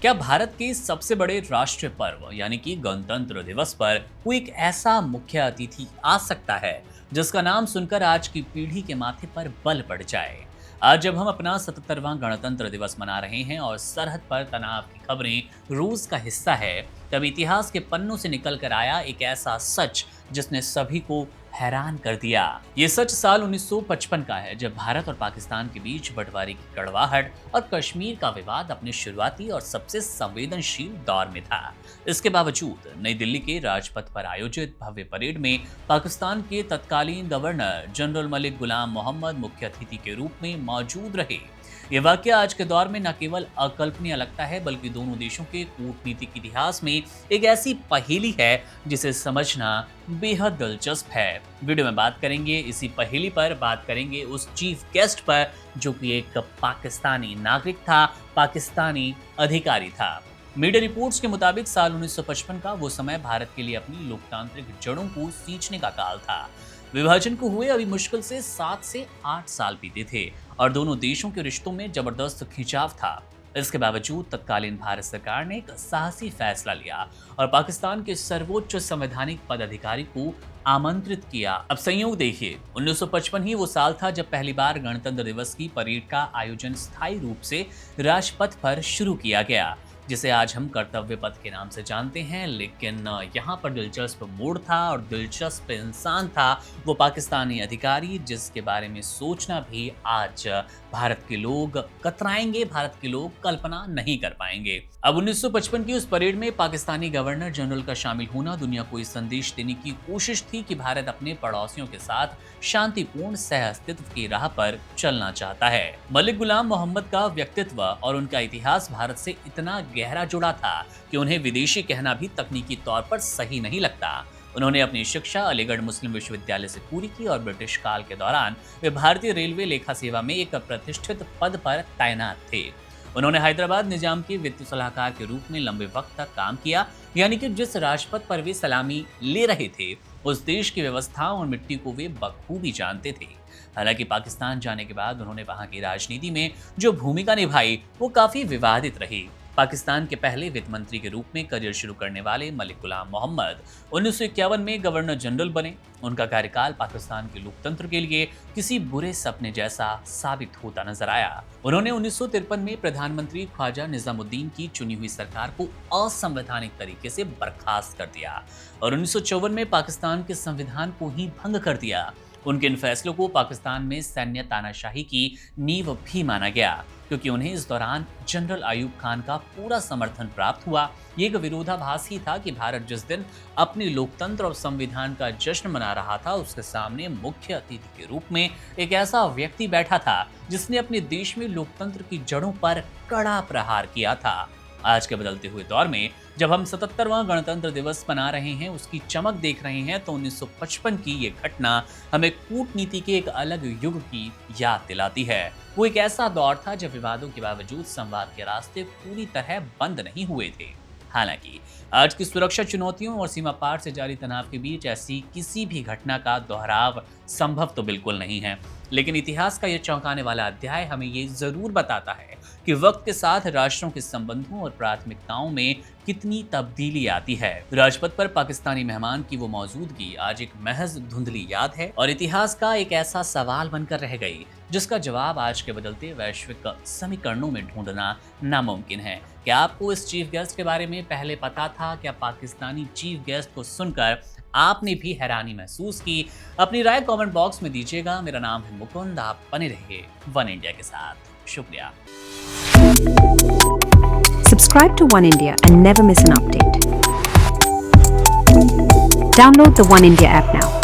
क्या भारत के सबसे बड़े राष्ट्रीय पर्व यानी कि गणतंत्र दिवस पर कोई एक ऐसा मुख्य अतिथि आ सकता है जिसका नाम सुनकर आज की पीढ़ी के माथे पर बल पड़ जाए? आज जब हम अपना 77वां गणतंत्र दिवस मना रहे हैं और सरहद पर तनाव की खबरें रोज का हिस्सा है, तब इतिहास के पन्नों से निकल कर आया एक ऐसा सच जिसने सभी को हैरान कर दिया। ये सच साल 1955 का है, जब भारत और पाकिस्तान के बीच बंटवारे की कड़वाहट और कश्मीर का विवाद अपने शुरुआती और सबसे संवेदनशील दौर में था। इसके बावजूद नई दिल्ली के राजपथ पर आयोजित भव्य परेड में पाकिस्तान के तत्कालीन गवर्नर जनरल मलिक गुलाम मोहम्मद मुख्य अतिथि के रूप में मौजूद रहे। ये वाकया आज के दौर में न केवल अकल्पनीय लगता है, बल्कि दोनों देशों के कूटनीतिक इतिहास में एक ऐसी पहेली है जिसे समझना बेहद दिलचस्प है। वीडियो में बात करेंगे इसी पहेली पर, बात करेंगे उस चीफ गेस्ट पर जो कि एक पाकिस्तानी नागरिक था, पाकिस्तानी अधिकारी था। मीडिया रिपोर्ट्स के मुताबिक साल 1955 का वो समय भारत के लिए अपनी लोकतांत्रिक जड़ों को सींचने का काल था। विभाजन को हुए अभी मुश्किल से 7 से 8 साल बीते थे और दोनों देशों के रिश्तों में जबरदस्त खिंचाव था। इसके बावजूद तत्कालीन भारत सरकार ने एक साहसी फैसला लिया और पाकिस्तान के सर्वोच्च संवैधानिक पदाधिकारी को आमंत्रित किया। अब संयोग देखिए, 1955 ही वो साल था जब पहली बार गणतंत्र दिवस की परेड का आयोजन स्थायी रूप से राजपथ पर शुरू किया गया, जिसे आज हम कर्तव्य पथ के नाम से जानते हैं। लेकिन यहाँ पर दिलचस्प मोड़ था और दिलचस्प इंसान था वो पाकिस्तानी अधिकारी, जिसके बारे में सोचना भी आज भारत के लोग कतराएंगे, भारत के लोग कल्पना नहीं कर पाएंगे। अब 1955 की उस परेड में पाकिस्तानी गवर्नर जनरल का शामिल होना दुनिया को इस संदेश देने की कोशिश थी कि भारत अपने पड़ोसियों के साथ शांतिपूर्ण सह अस्तित्व की राह पर चलना चाहता है। मलिक गुलाम मोहम्मद का व्यक्तित्व और उनका इतिहास भारत से इतना गहरा जुड़ा था कि उन्हें विदेशी कहना भी तकनीकी तौर पर सही नहीं लगता। उन्होंने अपनी शिक्षा अलीगढ़ मुस्लिम विश्वविद्यालय से पूरी की और ब्रिटिश काल के दौरान वे भारतीय रेलवे लेखा सेवा में एक प्रतिष्ठित पद पर तैनात थे। उन्होंने हैदराबाद निजाम के वित्त सलाहकार के रूप में लंबे वक्त तक काम किया, यानी कि जिस राजपथ पर वे सलामी ले रहे थे उस देश की व्यवस्था और मिट्टी को वे बखूबी जानते थे। हालांकि पाकिस्तान जाने के बाद उन्होंने वहां की राजनीति में जो भूमिका निभाई वो काफी विवादित रही। पाकिस्तान के पहले वित्त मंत्री के रूप में करियर शुरू करने वाले मलिक गुलाम मोहम्मद 1951 में गवर्नर जनरल बने। उनका कार्यकाल पाकिस्तान के लोकतंत्र के लिए किसी बुरे सपने जैसा साबित होता नजर आया। उन्होंने 1953 में प्रधानमंत्री ख्वाजा निजामुद्दीन की चुनी हुई सरकार को असंवैधानिक तरीके से बर्खास्त कर दिया और 1954 में पाकिस्तान के संविधान को ही भंग कर दिया। उनके इन फैसलों को पाकिस्तान में सैन्य तानाशाही की नींव भी माना गया, क्योंकि उन्हें इस दौरान जनरल अयूब खान का पूरा समर्थन प्राप्त हुआ। ये एक विरोधाभास ही था कि भारत जिस दिन अपने लोकतंत्र और संविधान का जश्न मना रहा था, उसके सामने मुख्य अतिथि के रूप में एक ऐसा व्यक्ति बैठा था जिसने अपने देश में लोकतंत्र की जड़ों पर कड़ा प्रहार किया था। आज के बदलते हुए दौर में जब हम 77वां गणतंत्र दिवस मना रहे हैं, उसकी चमक देख रहे हैं, तो 1955 की ये घटना हमें कूटनीति के एक अलग युग की याद दिलाती है। वो एक ऐसा दौर था जब विवादों के बावजूद संवाद के रास्ते पूरी तरह बंद नहीं हुए थे। हालांकि आज की सुरक्षा चुनौतियों और सीमा पार से जारी तनाव के बीच ऐसी किसी भी घटना का दोहराव संभव तो बिल्कुल नहीं है, लेकिन इतिहास का यह चौंकाने वाला अध्याय हमें ये जरूर बताता है कि वक्त के साथ राष्ट्रों के संबंधों और प्राथमिकताओं में कितनी तब्दीली आती है। राजपथ पर पाकिस्तानी मेहमान की वो मौजूदगी आज एक महज धुंधली याद है और इतिहास का एक ऐसा सवाल बनकर रह गई जिसका जवाब आज के बदलते वैश्विक समीकरणों में ढूंढना नामुमकिन है। क्या आपको इस चीफ गेस्ट के बारे में पहले पता था? क्या पाकिस्तानी चीफ गेस्ट को सुनकर आपने भी हैरानी महसूस की? अपनी राय कमेंट बॉक्स में दीजिएगा। मेरा नाम है मुकुंद, आप बने रहिए वन इंडिया के साथ। शुक्रिया। Subscribe to One India and never miss an update. Download the One India app now.